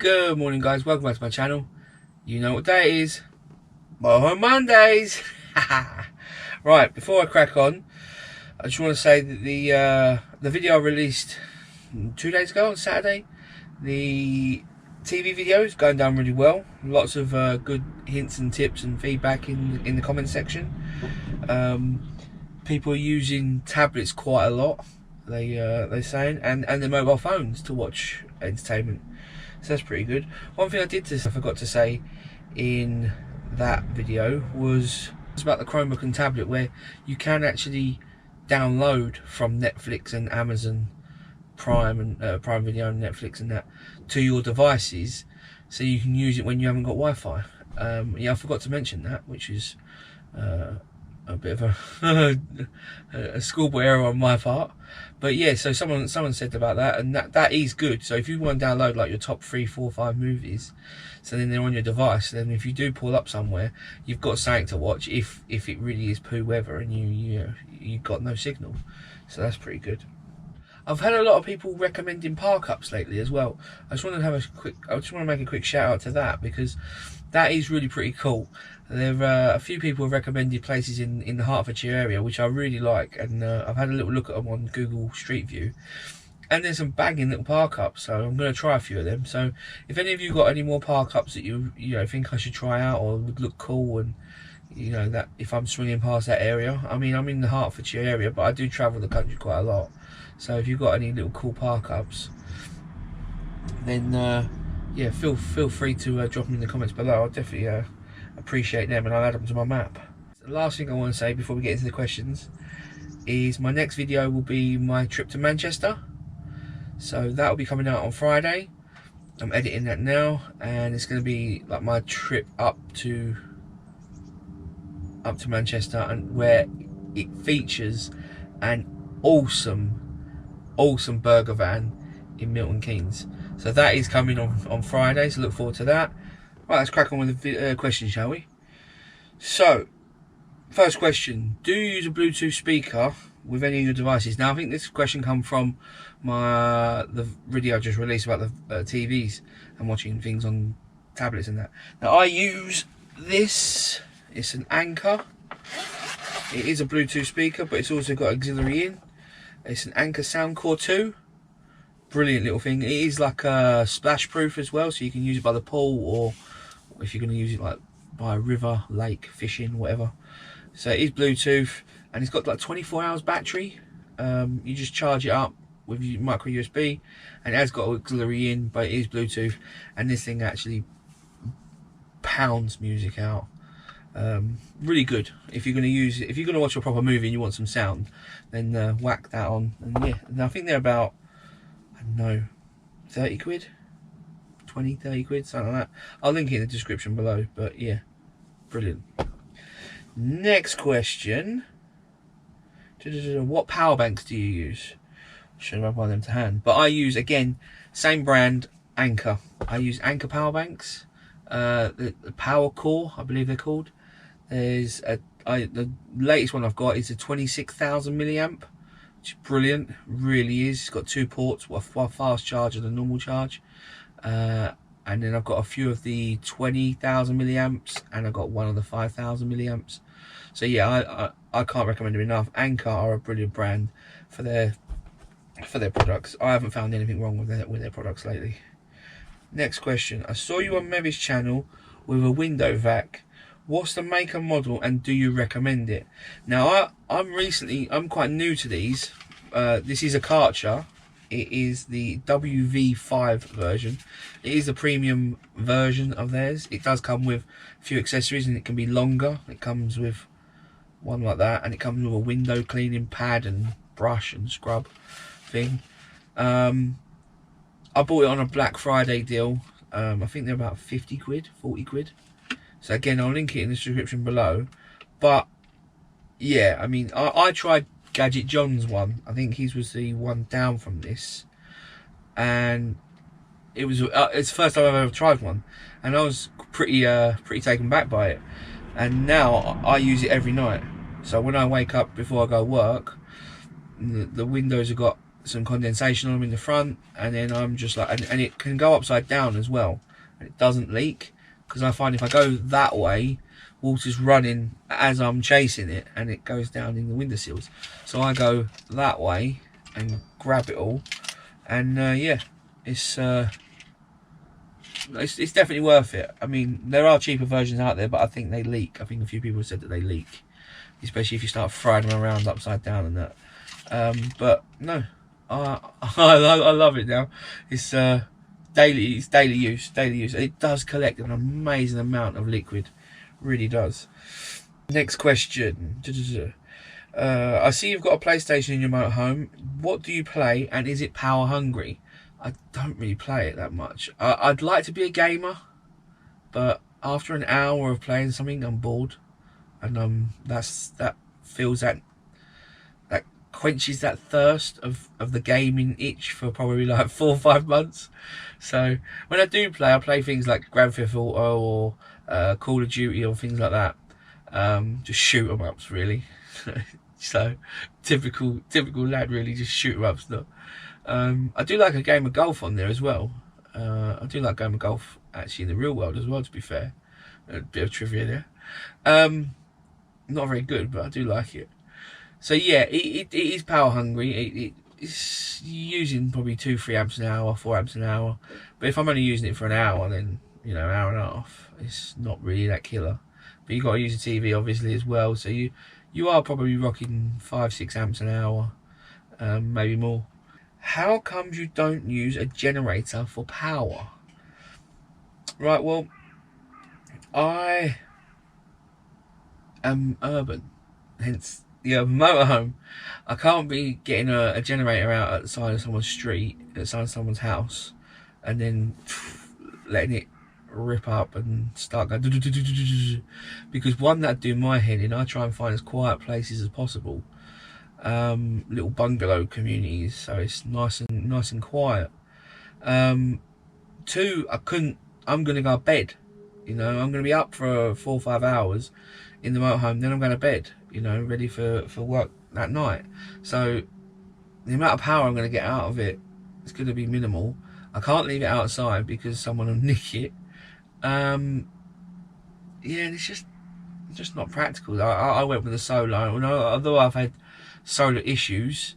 Good morning, guys. Welcome back to my channel. You know what day it is. Motorhome Mondays. Right, before I crack on, I just want to say that the video I released 2 days ago on Saturday, the TV video is going down really well. Lots of good hints and tips and feedback in the comment section. People are using tablets quite a lot. They're saying, and their mobile phones to watch entertainment. So that's pretty good. One thing I forgot to say in that video was about the Chromebook and tablet, where you can actually download from Netflix and Amazon Prime and Prime Video and Netflix and that to your devices, so you can use it when you haven't got Wi-Fi. Yeah, I forgot to mention that, which is a bit of a schoolboy error on my part. But yeah, so someone said about that, and that is good. So if you want to download like your top 3, 4, 5 movies, so then they're on your device, then if you do pull up somewhere, you've got something to watch if it really is poo weather and you got no signal. So that's pretty good. I've had a lot of people recommending park ups lately as well. I just want to make a quick shout out to that, because that is really pretty cool. There are a few people have recommended places in the Hertfordshire area, which I really like, and I've had a little look at them on Google Street View, and there's some banging little park ups, so I'm going to try a few of them. So if any of you got any more park ups that you think I should try out or would look cool, and that if I'm swinging past that area, I mean, I'm in the Hertfordshire area, but I do travel the country quite a lot. So if you've got any little cool park ups, then yeah, feel free to drop them in the comments below. I'll definitely appreciate them, and I'll add them to my map. The last thing I want to say before we get into the questions is my next video will be my trip to Manchester. So that will be coming out on Friday. I'm editing that now, and it's going to be like my trip up to Manchester, and where it features an awesome burger van in Milton Keynes. So that is coming on Friday, so look forward to that. Right, let's crack on with the question, shall we? So, first question: do you use a Bluetooth speaker with any of your devices? Now, I think this question comes from the video I just released about the TVs and watching things on tablets and that. Now, I use this. It's an Anchor. It is a Bluetooth speaker, but it's also got auxiliary in. It's an Anchor Soundcore 2. Brilliant little thing. It is like a splash proof as well, so you can use it by the pool, or if you're going to use it like by a river, lake, fishing, whatever. So it is Bluetooth, and it's got like 24 hours battery. You just charge it up with your micro USB, and it has got auxiliary in, but it is Bluetooth, and this thing actually pounds music out. Really good. If you're going to use it, if you're going to watch a proper movie and you want some sound, then whack that on. And yeah, and I think they're about, I don't know, 30 quid, 20, 30 quid, something like that. I'll link it in the description below. But yeah, brilliant. Next question: what power banks do you use? Shouldn't have one them to hand, but I use, again, same brand, Anchor. I use Anchor power banks. The Power Core, I believe they're called. There's the latest one I've got is a 26,000 milliamp, which is brilliant, really is. It's got 2 ports, one fast charge and a normal charge, and then I've got a few of the 20,000 milliamps, and I've got one of the 5,000 milliamps. So yeah, I can't recommend them enough. Anchor are a brilliant brand for their products. I haven't found anything wrong with their products lately. Next question: I saw you on Mevi's channel with a Window Vac. What's the make and model, and do you recommend it? Now, I'm quite new to these. This is a Karcher. It is the WV5 version. It is the premium version of theirs. It does come with a few accessories, and it can be longer. It comes with one like that, and it comes with a window cleaning pad and brush and scrub thing. I bought it on a Black Friday deal. I think they're about 50 quid, 40 quid. So again, I'll link it in the description below. But yeah, I mean, I tried Gadget John's one. I think his was the one down from this, and it's the first time I've ever tried one, and I was pretty taken back by it. And now I use it every night. So when I wake up before I go work, the windows have got some condensation on them in the front, and then I'm just like, and it can go upside down as well, and it doesn't leak, because I find if I go that way, water's running as I'm chasing it, and it goes down in the window sills. So I go that way and grab it all, and yeah, it's definitely worth it. I mean, there are cheaper versions out there, but I think they leak. I think a few people have said that they leak, especially if you start throwing them around upside down and that. But no, I love it now. It's daily use. It does collect an amazing amount of liquid, really does. Next question. I see you've got a PlayStation in your motorhome. What do you play, and is it power hungry? I don't really play it that much. I'd like to be a gamer, but after an hour of playing something, I'm bored, and that quenches that thirst of the gaming itch for probably like 4 or 5 months. So when I do play, I play things like Grand Theft Auto or Call of Duty or things like that. Just shoot 'em ups, really. So typical lad, really, just shoot 'em ups. Not. I do like a game of golf on there as well. I do like a game of golf actually in the real world as well, to be fair. A bit of trivia there. Not very good, but I do like it. So yeah, it is power hungry. It's using probably 2-3 amps an hour, 4 amps an hour. But if I'm only using it for an hour, then, you know, an hour and a half, it's not really that killer. But you've got to use the TV obviously as well, so you are probably rocking 5-6 amps an hour, maybe more. How comes you don't use a generator for power? Right, well, I am urban, hence the urban motorhome. I can't be getting a generator out at the side of someone's street, at the side of someone's house, and then letting it rip up and start going, because one, that'd do my head in. I try and find as quiet places as possible, little bungalow communities, so it's nice and quiet. Two, I'm gonna go to bed, you know. I'm gonna be up for 4 or 5 hours in the motorhome, then I'm going to bed, you know, ready for work that night. So the amount of power I'm going to get out of it is going to be minimal. I can't leave it outside because someone will nick it. Yeah, it's just not practical. I went with the solar, and although I've had solar issues,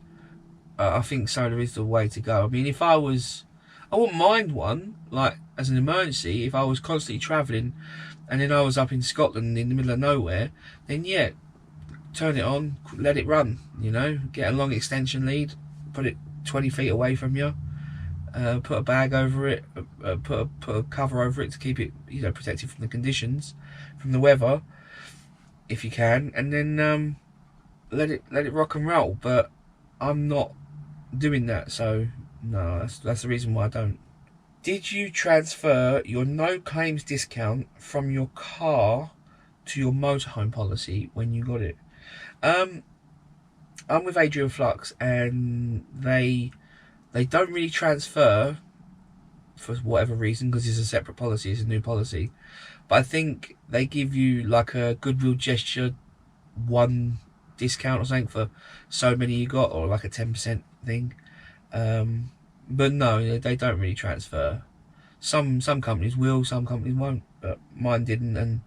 I think solar is the way to go. I mean, I wouldn't mind one, like as an emergency, if I was constantly travelling and then I was up in Scotland in the middle of nowhere, then yeah, turn it on, let it run, you know, get a long extension lead, put it 20 feet away from you, put a bag over it, put a cover over it to keep it, you know, protected from the conditions, from the weather, if you can, and then let it rock and roll. But I'm not doing that, so no, that's the reason why I don't. Did you transfer your no claims discount from your car to your motorhome policy when you got it? I'm with Adrian Flux, and they don't really transfer for whatever reason, because it's a separate policy, it's a new policy. But I think they give you like a goodwill gesture, one discount or something for so many you got, or like a 10% thing. But no, they don't really transfer. Some companies will, some companies won't, but mine didn't, and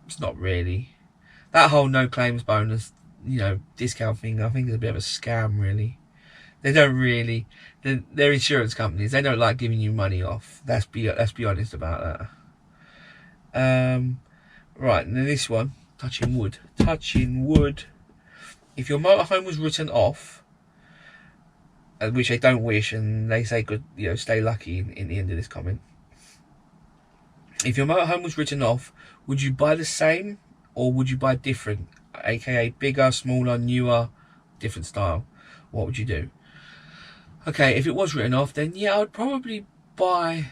it's not really. That whole no claims bonus, you know, discount thing, I think is a bit of a scam, really. They don't really. They're insurance companies. They don't like giving you money off. Let's be honest about that. Right, and then this one, touching wood. If your motorhome was written off, which they don't wish, and they say good, you know, stay lucky in the end of this comment. If your motorhome was written off, would you buy the same or would you buy different, aka bigger, smaller, newer, different style? What would you do? Okay, if it was written off, then yeah, I'd probably buy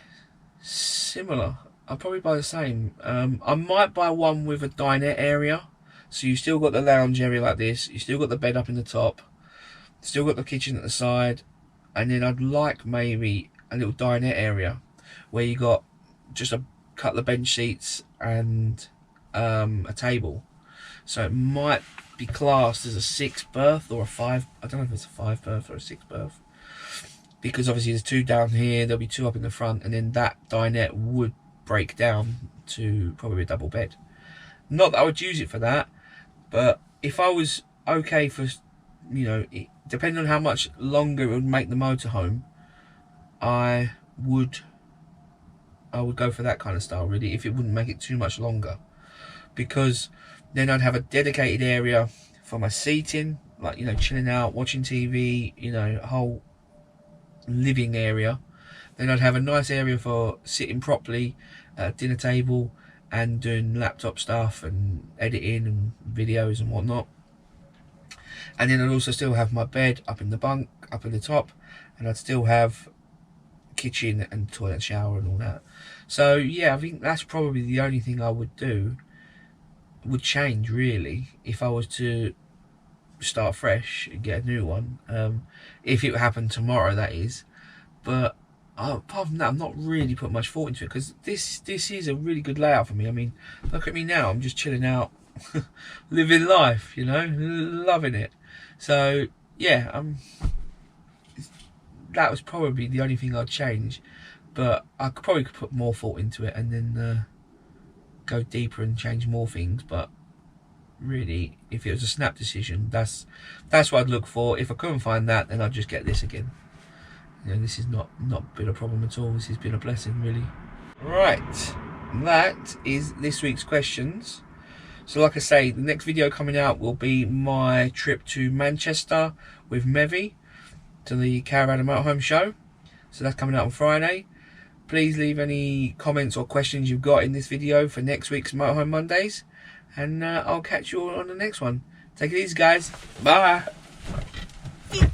similar. I'd probably buy the same. I might buy one with a dinette area, so you still got the lounge area like this, you still got the bed up in the top, still got the kitchen at the side, and then I'd like maybe a little dinette area where you got just a couple of bench seats and a table. So it might be classed as a 6 berth or a 5. I don't know if it's a 5 berth or a 6 berth. because obviously there's 2 down here, there'll be 2 up in the front, and then that dinette would break down to probably a double bed. Not that I would use it for that, but if I was okay for, you know, depending on how much longer it would make the motorhome, I would go for that kind of style, really, if it wouldn't make it too much longer, because then I'd have a dedicated area for my seating, like, you know, chilling out, watching TV, you know, a whole living area. Then I'd have a nice area for sitting properly at a dinner table and doing laptop stuff and editing and videos and whatnot. And then I'd also still have my bed up in the bunk, up in the top, and I'd still have kitchen and toilet, shower and all that. So yeah, I think that's probably the only thing I would do, would change really, if I was to start fresh and get a new one, if it happened tomorrow, that is. But apart from that, I'm not really putting much thought into it, because this is a really good layout for me. I mean, look at me now, I'm just chilling out, living life, you know, loving it. So yeah, that was probably the only thing I'd change, but I probably could put more thought into it and then go deeper and change more things. But really, if it was a snap decision, that's what I'd look for. If I couldn't find that, then I'd just get this again. You know, this has not been a problem at all. This has been a blessing, really. Right, that is this week's questions. So like I say, the next video coming out will be my trip to Manchester with Mevi to the Caravan and Motorhome show. So that's coming out on Friday. Please leave any comments or questions you've got in this video for next week's Motorhome Mondays, and I'll catch you all on the next one. Take it easy, guys. Bye.